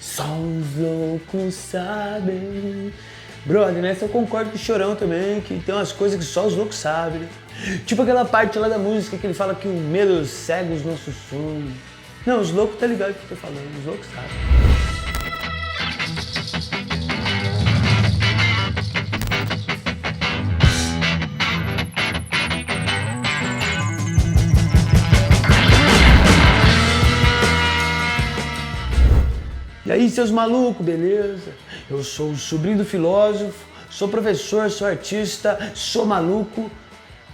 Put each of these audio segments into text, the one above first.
Só os loucos sabem. Brother, nessa eu concordo com o Chorão também, que tem umas coisas que só os loucos sabem, né? Tipo aquela parte lá da música que ele fala que o medo cega os nossos sonhos. Não, os loucos tá ligado o que eu tô falando, os loucos sabem. E aí, seus malucos, beleza? Eu sou o sobrinho do filósofo, sou professor, sou artista, sou maluco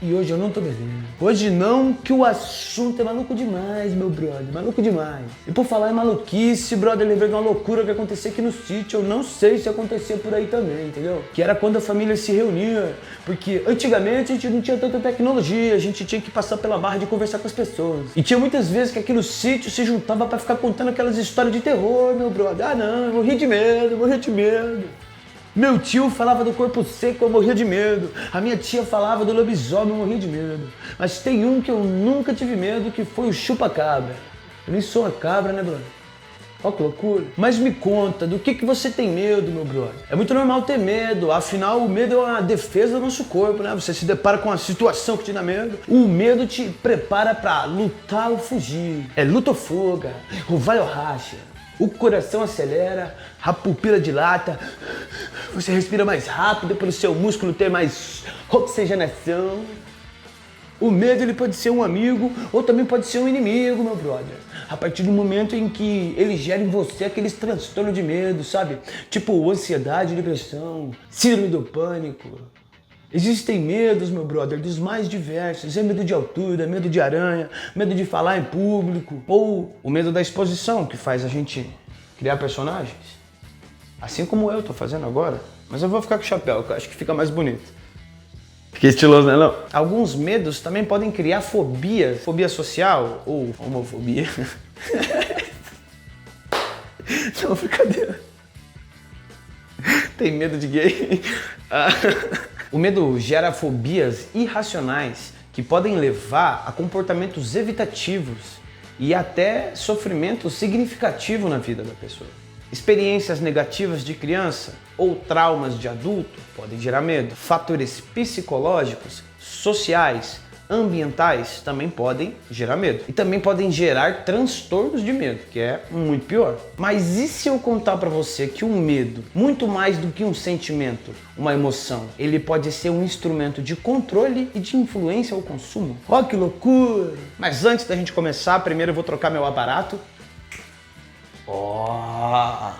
e hoje eu não tô bebendo. Hoje não, que o assunto é maluco demais, meu brother, maluco demais. E por falar em maluquice, brother, lembrei de uma loucura que acontecia aqui no sítio, eu não sei se acontecia por aí também, entendeu? Que era quando a família se reunia, porque antigamente a gente não tinha tanta tecnologia, a gente tinha que passar pela barra de conversar com as pessoas. E tinha muitas vezes que aqui no sítio se juntava pra ficar contando aquelas histórias de terror, meu brother. Ah não, eu morri de medo, morri de medo. Meu tio falava do corpo seco, eu morria de medo. A minha tia falava do lobisomem, eu morria de medo. Mas tem um que eu nunca tive medo, que foi o chupa-cabra. Eu nem sou uma cabra, né, brother? Ó que loucura. Mas me conta, do que você tem medo, meu brother? É muito normal ter medo, afinal o medo é uma defesa do nosso corpo, né? Você se depara com uma situação que te dá medo, o medo te prepara pra lutar ou fugir. É luta ou fuga, ou vai ou racha. O coração acelera, a pupila dilata, você respira mais rápido para o seu músculo ter mais oxigenação. O medo ele pode ser um amigo ou também pode ser um inimigo, meu brother. A partir do momento em que ele gera em você aqueles transtornos de medo, sabe? Tipo ansiedade, depressão, síndrome do pânico. Existem medos, meu brother, dos mais diversos. É medo de altura, medo de aranha, medo de falar em público. Ou o medo da exposição, que faz a gente criar personagens. Assim como eu tô fazendo agora. Mas eu vou ficar com o chapéu, que eu acho que fica mais bonito. Fica estiloso, né, não? Alguns medos também podem criar fobias. Fobia social ou homofobia. Não, brincadeira. Tem medo de gay? O medo gera fobias irracionais que podem levar a comportamentos evitativos e até sofrimento significativo na vida da pessoa. Experiências negativas de criança ou traumas de adulto podem gerar medo. Fatores psicológicos, sociais, ambientais também podem gerar medo. E também podem gerar transtornos de medo, que é muito pior. Mas e se eu contar pra você que o medo, muito mais do que um sentimento, uma emoção, ele pode ser um instrumento de controle e de influência ao consumo? Ó, que loucura! Mas antes da gente começar, primeiro eu vou trocar meu aparato. Ó!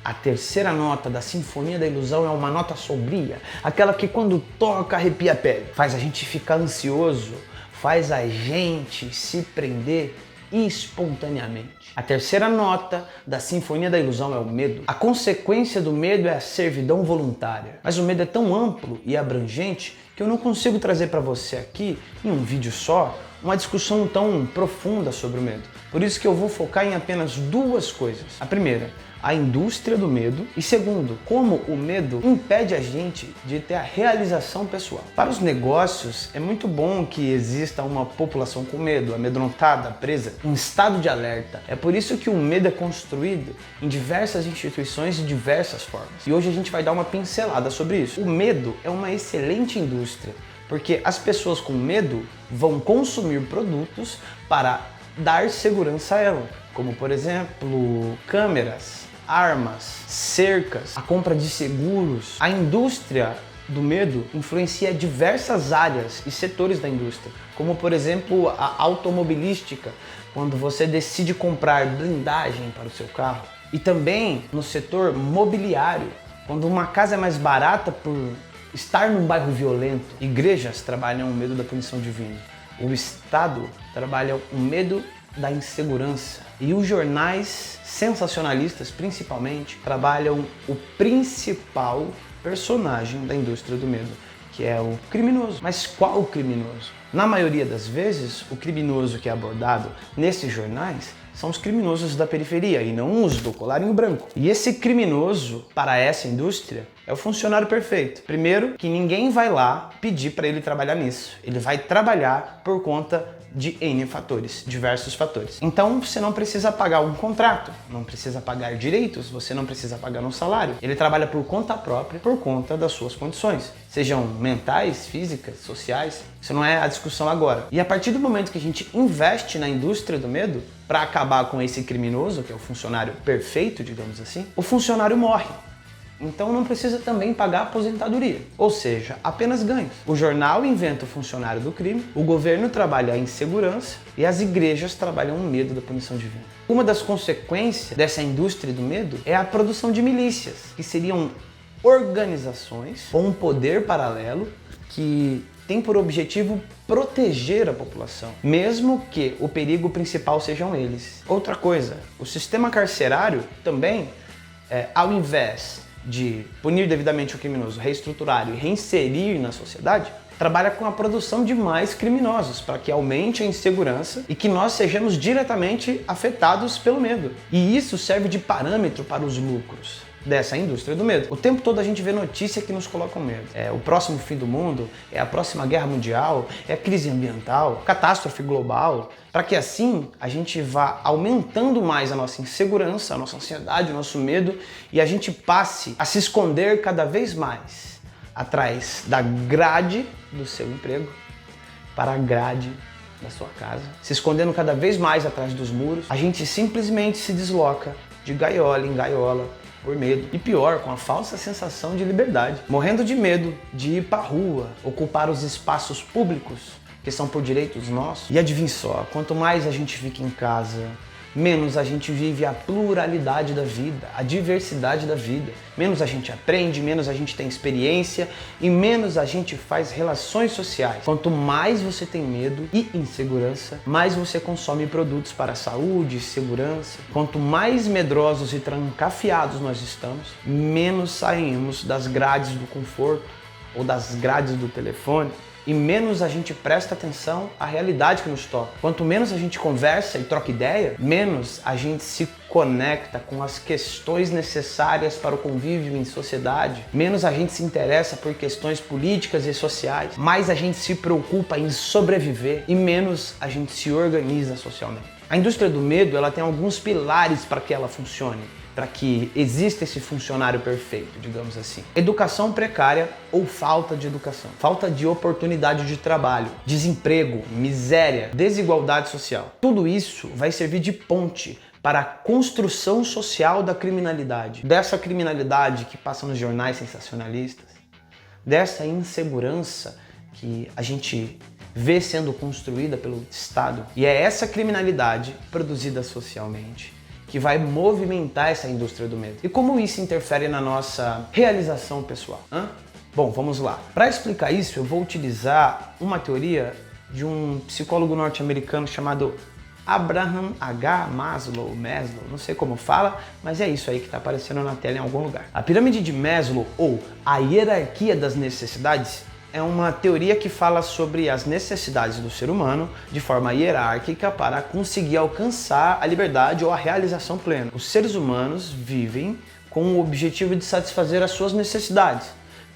A terceira nota da Sinfonia da Ilusão é uma nota sombria, aquela que quando toca arrepia a pele, faz a gente ficar ansioso, faz a gente se prender espontaneamente. A terceira nota da Sinfonia da Ilusão é o medo. A consequência do medo é a servidão voluntária. Mas o medo é tão amplo e abrangente que eu não consigo trazer para você aqui, em um vídeo só, uma discussão tão profunda sobre o medo. Por isso que eu vou focar em apenas duas coisas. A primeira, a indústria do medo, e segundo, como o medo impede a gente de ter a realização pessoal. Para os negócios, é muito bom que exista uma população com medo, amedrontada, presa, em estado de alerta. É por isso que o medo é construído em diversas instituições de diversas formas. E hoje a gente vai dar uma pincelada sobre isso. O medo é uma excelente indústria, porque as pessoas com medo vão consumir produtos para dar segurança a ela, como por exemplo, câmeras, armas, cercas, a compra de seguros. A indústria do medo influencia diversas áreas e setores da indústria, como por exemplo a automobilística, quando você decide comprar blindagem para o seu carro. E também no setor mobiliário, quando uma casa é mais barata por estar num bairro violento. Igrejas trabalham o medo da punição divina. O Estado trabalha o medo da insegurança. E os jornais sensacionalistas, principalmente, trabalham o principal personagem da indústria do medo, que é o criminoso. Mas qual o criminoso? Na maioria das vezes, o criminoso que é abordado nesses jornais são os criminosos da periferia e não os do colarinho branco. E esse criminoso, para essa indústria, é o funcionário perfeito. Primeiro, que ninguém vai lá pedir para ele trabalhar nisso. Ele vai trabalhar por conta de N fatores, diversos fatores. Então você não precisa pagar um contrato, não precisa pagar direitos, você não precisa pagar um salário. Ele trabalha por conta própria, por conta das suas condições, sejam mentais, físicas, sociais. Isso não é a discussão agora. E a partir do momento que a gente investe na indústria do medo para acabar com esse criminoso, que é o funcionário perfeito, digamos assim, o funcionário morre. Então não precisa também pagar aposentadoria, ou seja, apenas ganhos. O jornal inventa o funcionário do crime, o governo trabalha a insegurança e as igrejas trabalham o medo da punição divina. Uma das consequências dessa indústria do medo é a produção de milícias, que seriam organizações com um poder paralelo que tem por objetivo proteger a população, mesmo que o perigo principal sejam eles. Outra coisa, o sistema carcerário também, ao invés de punir devidamente o criminoso, reestruturar e reinserir na sociedade, trabalha com a produção de mais criminosos para que aumente a insegurança e que nós sejamos diretamente afetados pelo medo. E isso serve de parâmetro para os lucros dessa indústria do medo. O tempo todo a gente vê notícia que nos colocam medo. É o próximo fim do mundo, é a próxima guerra mundial, é a crise ambiental, catástrofe global, para que assim a gente vá aumentando mais a nossa insegurança, a nossa ansiedade, o nosso medo e a gente passe a se esconder cada vez mais atrás da grade do seu emprego para a grade da sua casa, se escondendo cada vez mais atrás dos muros. A gente simplesmente se desloca de gaiola em gaiola por medo. E pior, com a falsa sensação de liberdade. Morrendo de medo de ir pra rua, ocupar os espaços públicos que são por direitos nossos. E adivinha só, quanto mais a gente fica em casa, menos a gente vive a pluralidade da vida, a diversidade da vida. Menos a gente aprende, menos a gente tem experiência e menos a gente faz relações sociais. Quanto mais você tem medo e insegurança, mais você consome produtos para a saúde e segurança. Quanto mais medrosos e trancafiados nós estamos, menos saímos das grades do conforto ou das grades do telefone. E menos a gente presta atenção à realidade que nos toca. Quanto menos a gente conversa e troca ideia, menos a gente se conecta com as questões necessárias para o convívio em sociedade, menos a gente se interessa por questões políticas e sociais, mais a gente se preocupa em sobreviver e menos a gente se organiza socialmente. A indústria do medo, ela tem alguns pilares para que ela funcione, para que exista esse funcionário perfeito, digamos assim. Educação precária ou falta de educação. Falta de oportunidade de trabalho, desemprego, miséria, desigualdade social. Tudo isso vai servir de ponte para a construção social da criminalidade. Dessa criminalidade que passa nos jornais sensacionalistas, dessa insegurança que a gente vê sendo construída pelo Estado. E é essa criminalidade produzida socialmente que vai movimentar essa indústria do medo. E como isso interfere na nossa realização pessoal? Bom, vamos lá. Para explicar isso, eu vou utilizar uma teoria de um psicólogo norte-americano chamado Abraham H. Maslow, não sei como fala, mas é isso aí que está aparecendo na tela em algum lugar. A pirâmide de Maslow, ou a hierarquia das necessidades, é uma teoria que fala sobre as necessidades do ser humano de forma hierárquica para conseguir alcançar a liberdade ou a realização plena. Os seres humanos vivem com o objetivo de satisfazer as suas necessidades,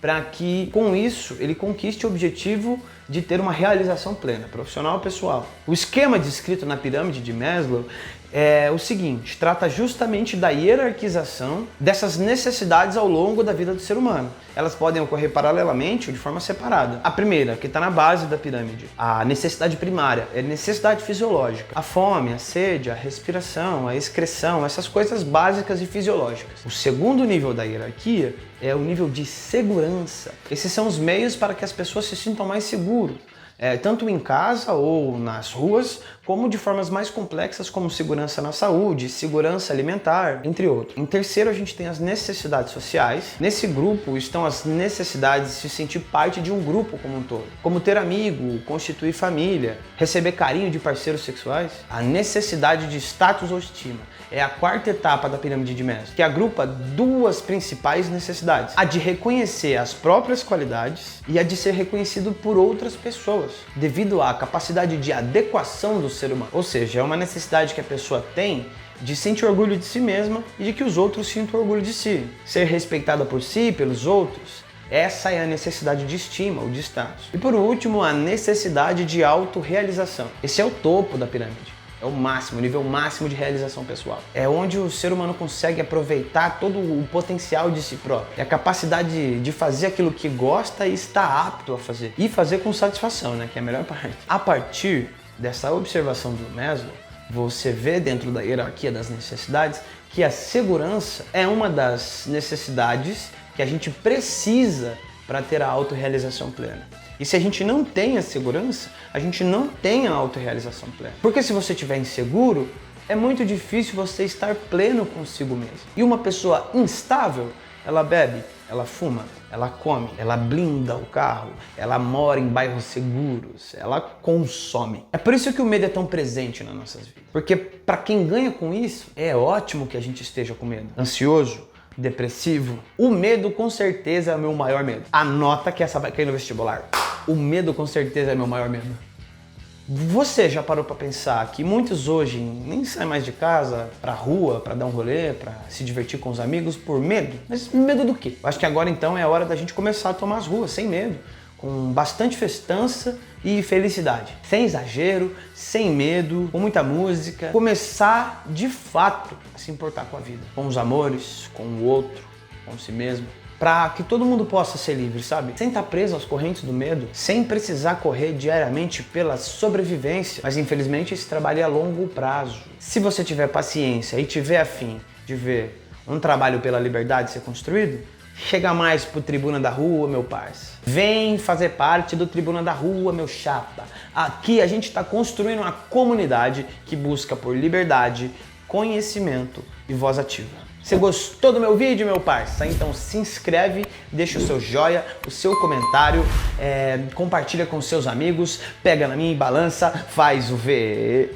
para que com isso ele conquiste o objetivo de ter uma realização plena, profissional ou pessoal. O esquema descrito na pirâmide de Maslow é o seguinte: trata justamente da hierarquização dessas necessidades ao longo da vida do ser humano. Elas podem ocorrer paralelamente ou de forma separada. A primeira, que está na base da pirâmide, a necessidade primária, é necessidade fisiológica. A fome, a sede, a respiração, a excreção, essas coisas básicas e fisiológicas. O segundo nível da hierarquia é o nível de segurança. Esses são os meios para que as pessoas se sintam mais seguras, tanto em casa ou nas ruas, como de formas mais complexas como segurança na saúde, segurança alimentar, entre outros. Em terceiro, a gente tem as necessidades sociais. Nesse grupo estão as necessidades de se sentir parte de um grupo como um todo, como ter amigo, constituir família, receber carinho de parceiros sexuais. A necessidade de status ou estima é a quarta etapa da pirâmide de Maslow, que agrupa duas principais necessidades: a de reconhecer as próprias qualidades e a de ser reconhecido por outras pessoas, devido à capacidade de adequação do ser humano. Ou seja, é uma necessidade que a pessoa tem de sentir orgulho de si mesma e de que os outros sintam orgulho de si. Ser respeitada por si, pelos outros, Essa é a necessidade de estima ou de status. E por último, a necessidade de autorrealização. Esse é o topo da pirâmide. É o máximo, o nível máximo de realização pessoal. É onde o ser humano consegue aproveitar todo o potencial de si próprio. É a capacidade de fazer aquilo que gosta e está apto a fazer. E fazer com satisfação, né? Que é a melhor parte. A partir dessa observação do Maslow, você vê dentro da hierarquia das necessidades que a segurança é uma das necessidades que a gente precisa para ter a autorrealização plena. E se a gente não tem a segurança, a gente não tem a autorrealização plena. Porque se você estiver inseguro, é muito difícil você estar pleno consigo mesmo. E uma pessoa instável, ela bebe, ela fuma, ela come, ela blinda o carro, ela mora em bairros seguros, ela consome. É por isso que o medo é tão presente nas nossas vidas. Porque para quem ganha com isso, é ótimo que a gente esteja com medo. Ansioso, depressivo. O medo com certeza é o meu maior medo. Anota que essa vai cair no vestibular. O medo com certeza é meu maior medo. Você já parou para pensar que muitos hoje nem saem mais de casa pra rua, pra dar um rolê, pra se divertir com os amigos por medo? Mas medo do quê? Eu acho que agora então é a hora da gente começar a tomar as ruas sem medo, com bastante festança e felicidade. Sem exagero, sem medo, com muita música. Começar de fato a se importar com a vida, com os amores, com o outro, com si mesmo. Para que todo mundo possa ser livre, sabe? Sem estar preso às correntes do medo, sem precisar correr diariamente pela sobrevivência. Mas infelizmente esse trabalho é a longo prazo. Se você tiver paciência e tiver afim de ver um trabalho pela liberdade ser construído, chega mais pro Tribuna da Rua, meu parça. Vem fazer parte do Tribuna da Rua, meu chapa. Aqui a gente está construindo uma comunidade que busca por liberdade, conhecimento e voz ativa. Você gostou do meu vídeo, meu parça? Então se inscreve, deixa o seu joia, o seu comentário, compartilha com seus amigos, pega na minha balança, faz o V.